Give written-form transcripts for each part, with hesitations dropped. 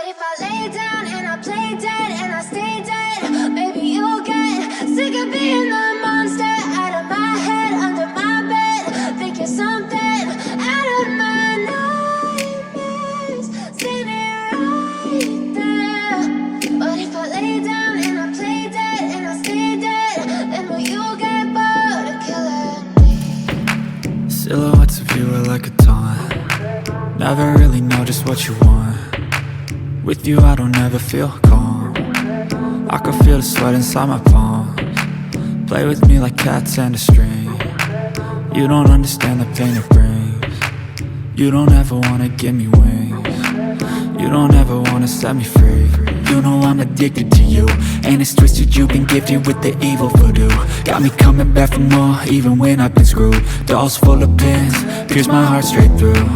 if I lay down and I play dead and I stay dead, maybe you'll get sick of being the monster out of my head, under my bed. Think you're something out of my nightmares, standing right there. But if I lay down and I play dead and I stay dead, then will you get bored of killing me? Silhouettes of you are like a taunt. Never really know just what you want. With you I don't ever feel calm. I can feel the sweat inside my palms. Play with me like cats and a string. You don't understand the pain it brings. You don't ever wanna give me wings. You don't ever wanna set me free. You know I'm addicted to you, and it's twisted, you've been gifted with the evil voodoo. Got me coming back for more, even when I've been screwed. Dolls full of pins, pierce my heart straight through.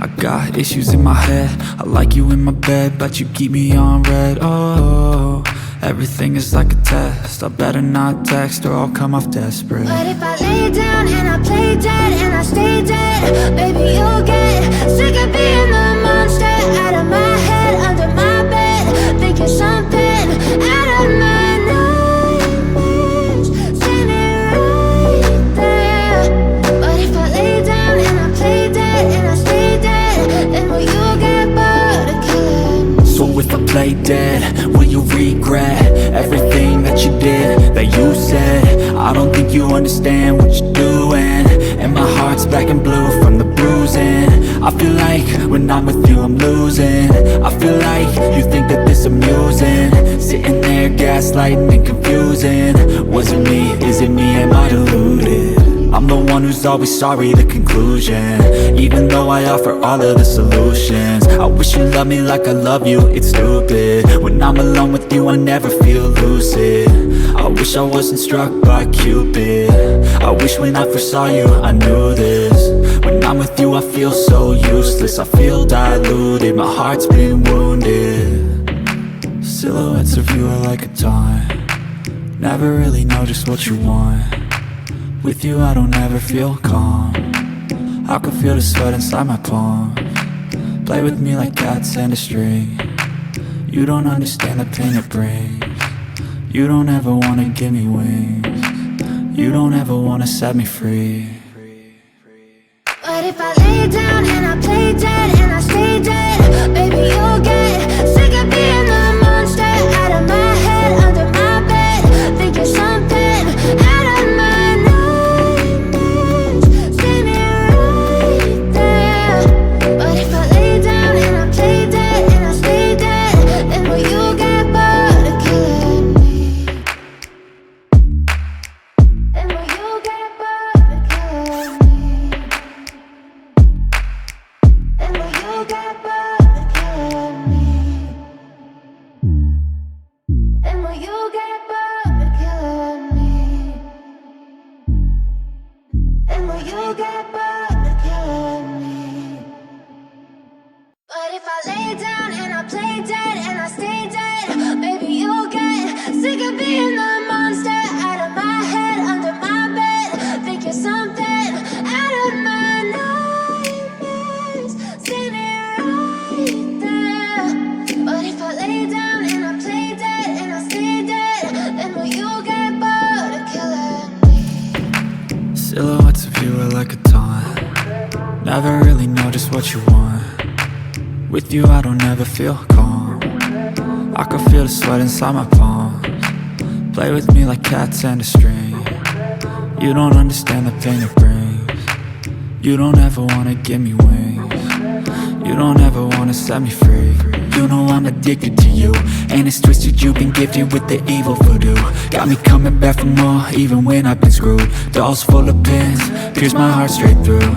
I got issues in my head, I like you in my bed, but you keep me on red. Oh, everything is like a test, I better not text or I'll come off desperate. But if I lay down and I play dead and I stay dead, baby you'll get sick of being the monster out of my head, under my bed. Think you're something out of my nightmares, standing right there. But if I lay down and I play dead and I stay dead, then will you get bored of killing me? So if I play dead, will you regret everything that you did, that you said? I don't think you understand what you're doing, and my heart's black and blue from the bruising. I feel like when I'm with you I'm losing. I feel like you think that this amusing, sitting there gaslighting and confusing. Was it me? Is it me? Am I deluded? I'm the one who's always sorry, the conclusion, even though I offer all of the solutions. I wish you loved me like I love you, it's stupid. When I'm alone with you I never feel lucid. I wish I wasn't struck by Cupid. I wish when I first saw you I knew this. When I'm with you I feel so useless, I feel diluted, my heart's been wounded. Silhouettes of you are like a taunt. Never really know just what you want. With you I don't ever feel calm. I can feel the sweat inside my palms. Play with me like cats and a string. You don't understand the pain it brings. You don't ever wanna give me wings. You don't ever wanna set me free. But if I lay down and I play dead and I stay dead, baby you'll get sick of being the monster out of my head, under my bed. Think you're something out of my nightmares, standing right there. But if I lay down and I play dead and I stay dead, then will you get bored of killing me? Then will you get bored of killing me? And will you get bored of killing me? And will you get bored of killing me? And will you get bored of killing me? But if I lay down and I play dead and I stay dead, maybe you'll get sick of being the monster out of my head, under my bed. Think you're something out of my nightmares, standing right there. But if I lay down and I play dead and I stay dead, then will you get bored of killing me? Silhouettes of you are like a taunt. Never really know just what you want. With you I don't ever feel calm. I can feel the sweat inside my palms. Play with me like cats and a string. You don't understand the pain it brings. You don't ever wanna give me wings. You don't ever wanna set me free. You know I'm addicted to you, and it's twisted, you've been gifted with the evil voodoo. Got me coming back for more, even when I've been screwed. Dolls full of pins, pierce my heart straight through.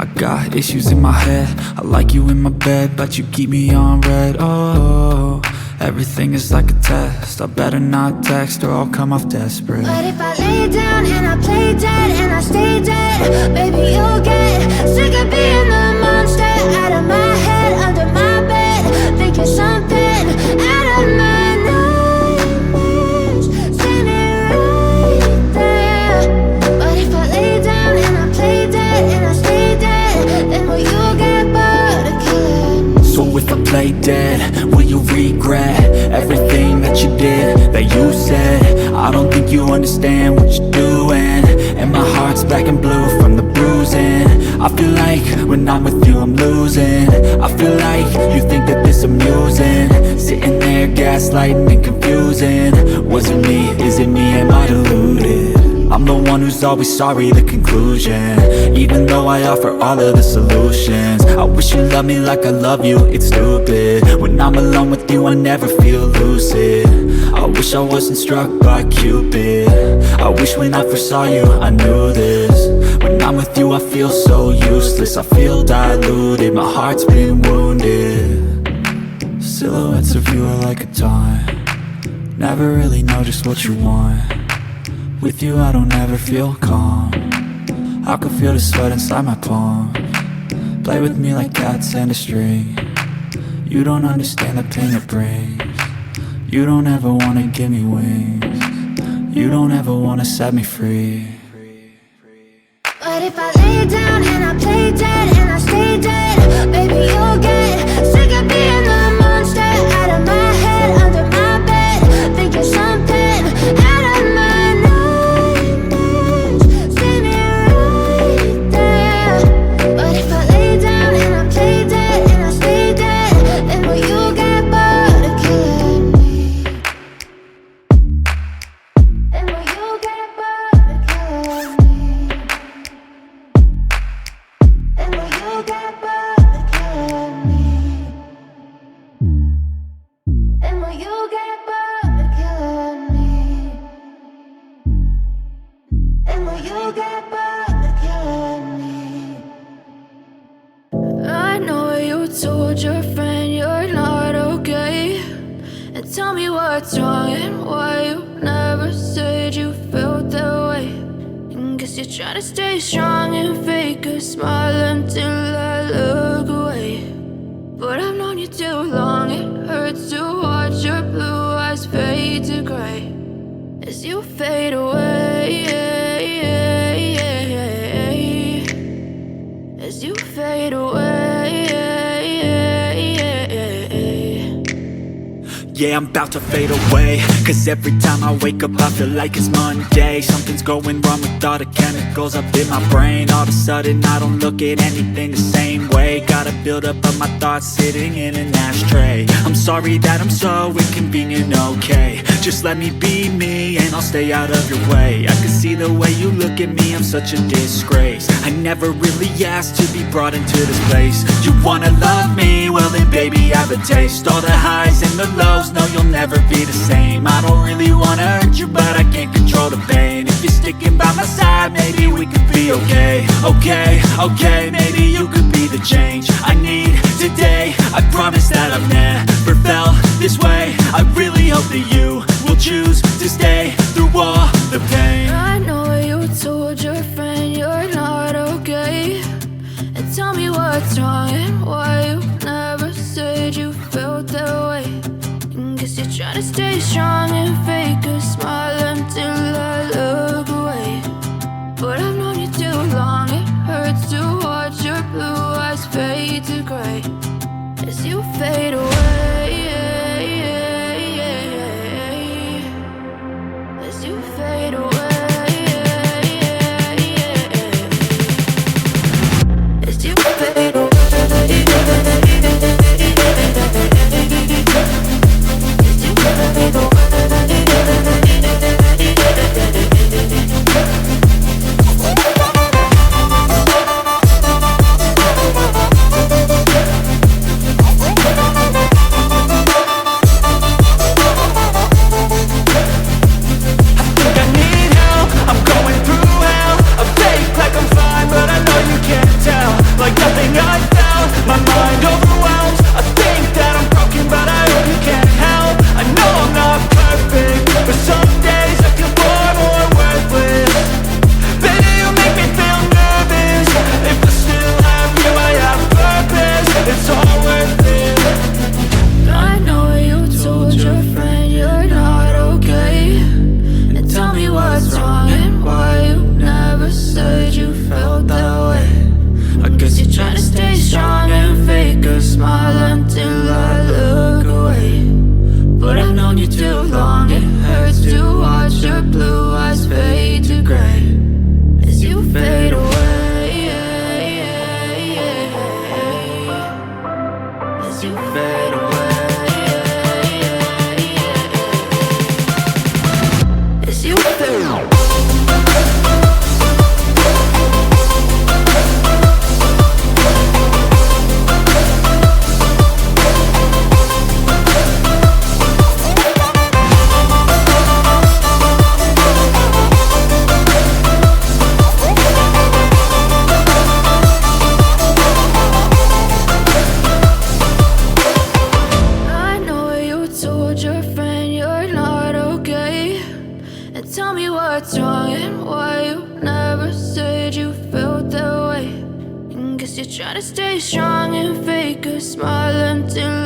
I got issues in my head, I like you in my bed, but you keep me on red. Oh, everything is like a test, I better not text or I'll come off desperate. But if I lay down and I play dead and I stay dead, baby you'll get sick of being the monster out of my head, under my bed. Think you're something out of my nightmares, standing right there. But if I lay down and I play dead and I stay dead, then will you get bored of killing me? So if I play dead, will you regret everything that you did, that you said? I don't think you understand what you're doing, and my heart's black and blue from the bruising. I feel like when I'm with you I'm losing. I feel like you think that this amusing, sitting there gaslighting and confusing. Was it me? Is it me? Am I deluded? I'm the one who's always sorry, the conclusion, even though I offer all of the solutions. I wish you loved me like I love you, it's stupid. When I'm alone with you I never feel lucid. I wish I wasn't struck by Cupid. I wish when I first saw you I knew this. When I'm with you I feel so useless, I feel diluted, my heart's been wounded. Silhouettes of you are like a taunt, never really know just what you want. With you I don't ever feel calm, I can feel the sweat inside my palm. Play with me like cats and a string, you don't understand the pain it brings. You don't ever wanna give me wings, you don't ever wanna set me free. But if I lay down and I play dead and I stay dead, baby you'll get sick of being the monster out of my head, under my bed, thinking something out of my nightmares. See me right there. But if I lay down and I play dead and I stay dead, then will you get bored of killing me? Then will you get bored of killing me? And will you get bored of killing me? And will you get bored of killing me? And will you get bored of killing me? I know you told your friend you're not okay, and tell me what's wrong and why you never said you felt that way. Guess you're trying to stay strong and fake a smile until I look away. But I've known you too long, it hurts to watch your blue eyes fade to gray as you fade away, as you fade away. Yeah, I'm about to fade away, cause every time I wake up I feel like it's Monday. Something's going wrong with all the chemicals up in my brain. All of a sudden I don't look at anything the same way. Got a buildup of my thoughts sitting in an ashtray. I'm sorry that I'm so inconvenient, okay. Just let me be me and I'll stay out of your way. I can see the way you look at me, I'm such a disgrace. I never really asked to be brought into this place. You wanna love me? Well then baby I have a taste. All the highs and the lows, no you'll never be the same. I don't really wanna hurt you but I can't control the pain. If you're sticking by my side maybe we could be okay. Okay, maybe you could be the change I need today. I promise that I've never felt this way. I really hope that you will choose to stay through all the pain. I know you told your friend you're not okay, and tell me what's wrong and why you never said you felt that way. Guess you're trying to stay strong and fake a smile until I look away. But I've known you too long, it hurts to watch your blue eyes fade to gray as you fade away, as you fade away, as you fade away. As you fade away. as you fade away. As you fade away. Tell me what's wrong and why you never said you felt that way. And guess you're trying to stay strong and fake a smile until